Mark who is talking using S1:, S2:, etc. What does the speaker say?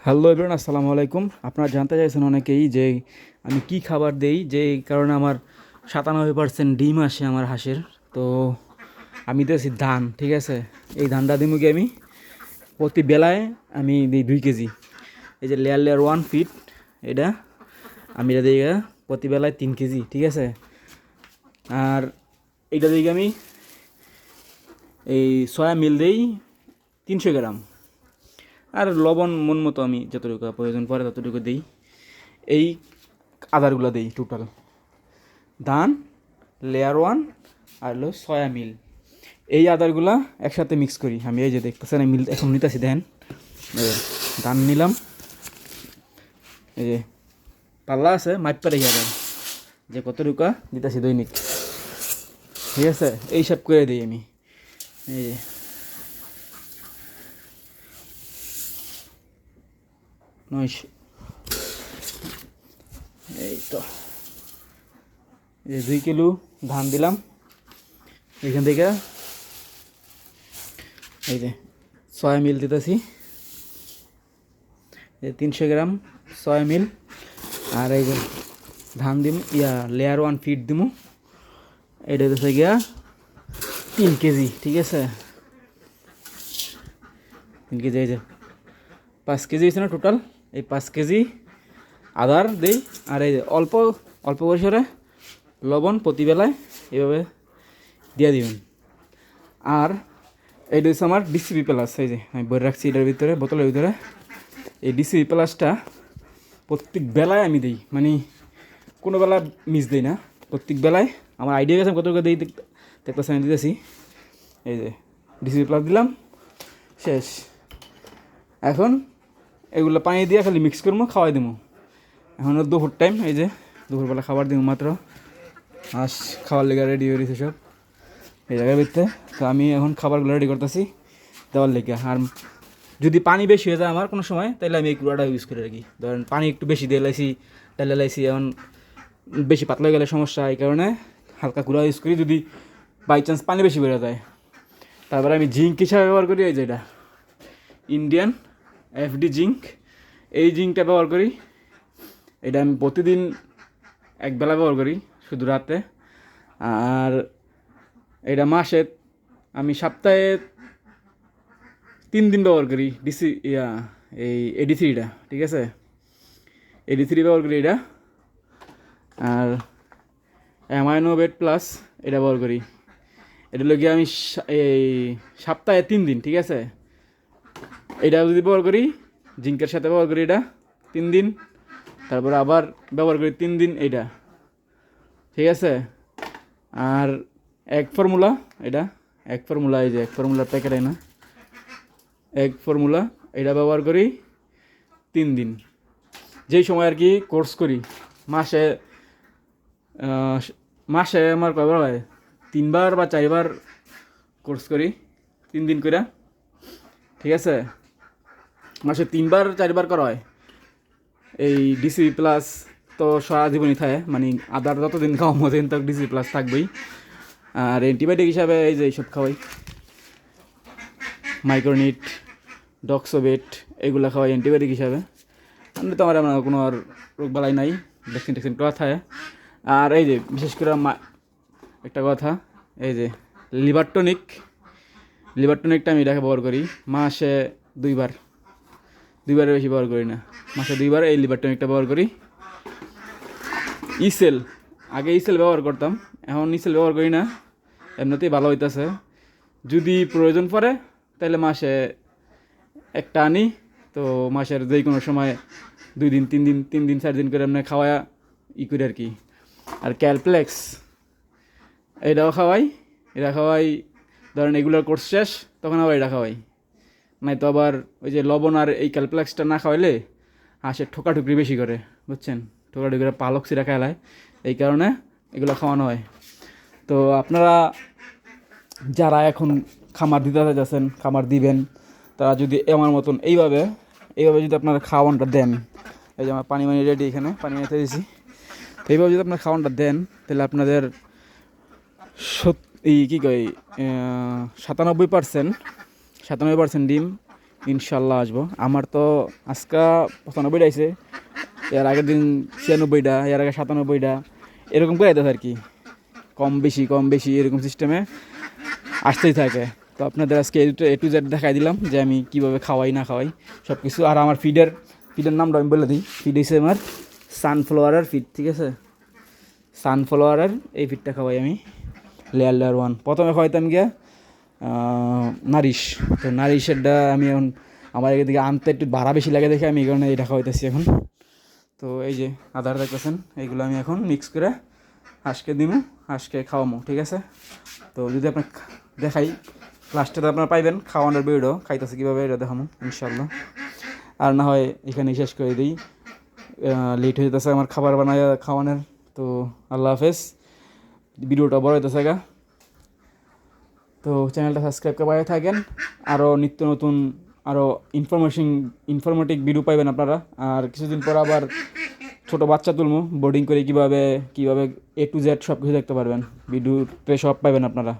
S1: Hello everyone, আসসালামু আলাইকুম। আপনারা জানতে চাইছেন অনেকেই যে আমি কি খাবার দেই, যে কারণে আমার 97% ডিম আসে আমার হাঁসের। তো আমি দিয়েছি ধান, ঠিক আছে। এই ধানটা দিই মুখে আমি প্রতি বেলায় আমি দিই 2 কেজি। এই যে লেয়ার লেয়ার 1 ফিট, এটা আমি এটা দিই প্রতি বেলায় 3 কেজি, ঠিক আছে। আর এইটা দিই আমি এই সয়া মিল দিই 300 গ্রাম। আর লবণ মন মতো আমি যতটুকু প্রয়োজন পড়ে ততটুকু দিই। এই আদারগুলো দিই টোটাল ধান, লেয়ার ওয়ান আর হলো সয়া মিল। এই আদারগুলা একসাথে মিক্স করি আমি। এই যে দেখতেছেন মিল এখন নিতেছি, দেন ধান নিলাম, এই যে পাল্লা আছে মাইপা রেখে দেন যে কতটুকু দিতেছি দৈনিক, ঠিক আছে। এই সব করে দিই আমি। এই যে নয়শো, এই তো এই যে 2 কিলো ধান দিলাম এখান থেকে। এই যে সয়া মিল দিতেছি, এই 300 গ্রাম সয়া মিল। আর এই যে ধান দিম লেয়ার 1 ফিট দিমু, এটা দিতেছে গিয়া 3 কেজি, ঠিক আছে। 3 কেজি, এই যে 5 কেজি হয়েছে না টোটাল। এই 5 কেজি আদার দিই। আর এই যে অল্প অল্প পরিসরে লবণ প্রতিবেলায় এইভাবে দিয়ে দিবেন। আর এইটা হচ্ছে আমার ডিসিপি প্লাস, এই যে আমি বই রাখছি এটার ভিতরে, বোতলের ভিতরে। এই ডিসিপি প্লাসটা প্রত্যেক বেলায় আমি দিই, মানে কোনো বেলা মিস দিই না, প্রত্যেক বেলায়। আমার আইডিয়া গেছে কত করে দিই, দেখতেছি আমি দিতেছি। এই যে ডিসিপি প্লাস দিলাম, শেষ। এখন এগুলো পানি দিয়ে খালি মিক্স করবো, খাওয়াই দেবো। এখন দুপুর টাইম, এই যে দুপুরবেলা খাবার দিব মাত্র। হাঁস খাওয়ার লেগে রেডি হয়ে গেছে সব এই জায়গার ভিতরে। তো আমি এখন খাবারগুলো রেডি করতেছি দেওয়ার লেগে। আর যদি পানি বেশি হয়ে যায় আমার কোনো সময়, তাহলে আমি এই কুড়াটা ইউজ করে রাখি। ধরেন পানি একটু বেশি দিয়ে লাইছি, তাহলে লাইছি এখন বেশি পাতলা হয়ে গেলে সমস্যা, এই কারণে হালকা কুড়া ইউজ করি যদি বাই চান্স পানি বেশি বেড়ে যায়। তারপরে আমি জিঙ্ক হিসাবে ব্যবহার করি, এই যে এটা ইন্ডিয়ান এফডি জিঙ্ক। এই জিঙ্কটা ব্যবহার করি, এটা আমি প্রতিদিন একবেলা ব্যবহার করি, শুধু রাতে। আর এটা মাসে আমি সপ্তাহে 3 দিন ব্যবহার করি এই AD3টা, ঠিক আছে। AD3 ব্যবহার করি এটা। আর অ্যামাইনো বেড প্লাস এটা ব্যবহার করি। এটা লোক আমি এই সপ্তাহে 3 দিন, ঠিক আছে। এটা যদি ব্যবহার করি, জিঙ্কের সাথে ব্যবহার করি এটা 3 দিন, তারপর আবার ব্যবহার করি 3 দিন এইটা, ঠিক আছে। আর এক ফর্মুলা, এটা এক ফর্মুলা, এই যে এক ফর্মুলার প্যাকেট, না এক ফর্মুলা, এটা ব্যবহার করি 3 দিন। যেই সময় আর কি কোর্স করি, মাসে মাসে আমার কয়বার হয়, 3বার বা 4বার কোর্স করি, 3 দিন করে, ঠিক আছে। মাসে 3বার 4বার করা হয়। এই ডিসি প্লাস তো সারা জীবনই থাকে, মানে আদার যতদিন খাওয়া মতদিন তো ডিসি প্লাস থাকবেই। আর অ্যান্টিবায়োটিক হিসাবে এই যে এইসব খাওয়াই, মাইক্রোনিট, ডক্সোবেট, এগুলো খাওয়াই অ্যান্টিবায়োটিক হিসাবে। আমি তো আমার কোনো আর রোগ বালাই নাই, ভ্যাকসিন ট্যাকসিন করা থাকে। আর এই যে বিশেষ করে একটা কথা, এই যে লিভার টনিকটা আমি এটাকে ব্যবহার করি মাসে 2বার, 2বারের বেশি ব্যবহার করি না, মাসে 2বার এই লিভার টনিকটা ব্যবহার করি। ইসেল, আগে ইসেল ব্যবহার করতাম, এখন ইসেল ব্যবহার করি না, এমনিতেই ভালো হইতেছে। যদি প্রয়োজন পড়ে তাহলে মাসে একটা আনি। তো মাসের যে কোনো সময় 2 দিন 3 দিন 3 দিন 4 দিন করে এমনি খাওয়া করি আর কি। আর ক্যালপ্লেক্স এটাও খাওয়াই, এটা খাওয়াই ধরেন এগুলোর কোর্স শেষ, তখন আবার এটা খাওয়াই। নাই তো আবার ওই যে লবণ আর এই ক্যালপ্লেক্সটা না খাওয়াইলে হাঁসের ঠোকাঠুকরি বেশি করে, বুঝছেন, ঠোকাঠুকরি পালক সিরা খেলায়, এই কারণে এগুলো খাওয়ানো হয়। তো আপনারা যারা এখন খামার দিতে যাচ্ছেন, খামার দিবেন, তারা যদি আমার মতন এইভাবে যদি আপনারা খাওয়ানটা দেন, এই যে আমার পানি রেডি, এখানে পানি নিতে দিয়েছি, তো এইভাবে যদি আপনারা খাওয়ানটা দেন, তাহলে আপনাদের এই কী কয় 97% ডিম ইনশাল্লাহ আসবো। আমার তো আজকে 95টা আইছে, এর আগের দিন 96টা, এর আগে 97টা, এরকম করে আইতেছে আর কি, কম বেশি এরকম সিস্টেমে আসতেই থাকে। তো আপনাদের আজকে এ টু জেড দেখাই দিলাম যে আমি কীভাবে খাওয়াই না খাওয়াই সব কিছু। আর আমার ফিডের নামটা আমি বলে দিই, ফিড হচ্ছে আমার সানফ্লাওয়ারের ফিড, ঠিক আছে? সানফ্লাওয়ারের এই ফিডটা খাওয়াই আমি, লেয়ার 1। প্রথমে খাওয়াইতাম গিয়া নারিশ। তো নারিশেরটা আমি এখন আমার এদিকে আনতে একটু ভাড়া বেশি লাগে দেখে আমি এই কারণে এটা খাওয়াইতেছি এখন। তো এই যে আদার দেখতেছেন, এইগুলো আমি এখন মিক্স করে হাঁসকে দিমু, হাঁসকে খাওয়ামো, ঠিক আছে? তো যদি আপনার দেখাই, লাস্টে তো আপনারা পাইবেন খাওয়ানোর ভিডিও, খাইতেছে কীভাবে এটা দেখামো ইনশাল্লাহ। আর না হয় এখানেই শেষ করে দিই, লেট হয়ে যেতেছে আমার খাবার বানায় খাওয়ানোর। তো আল্লাহ হাফেজ, ভিডিওটা বড় হইতেছে গা। তো চ্যানেলটা সাবস্ক্রাইব করে থাকেন, আরও নিত্য নতুন আরও ইনফরমেটিভ ভিডিও পাইবেন আপনারা। আর কিছুদিন পর আবার ছোটো বাচ্চা তুলবো, বোর্ডিং করে কীভাবে A to Z সব কিছু দেখতে পারবেন, ভিডিওতে সব পাইবেন আপনারা।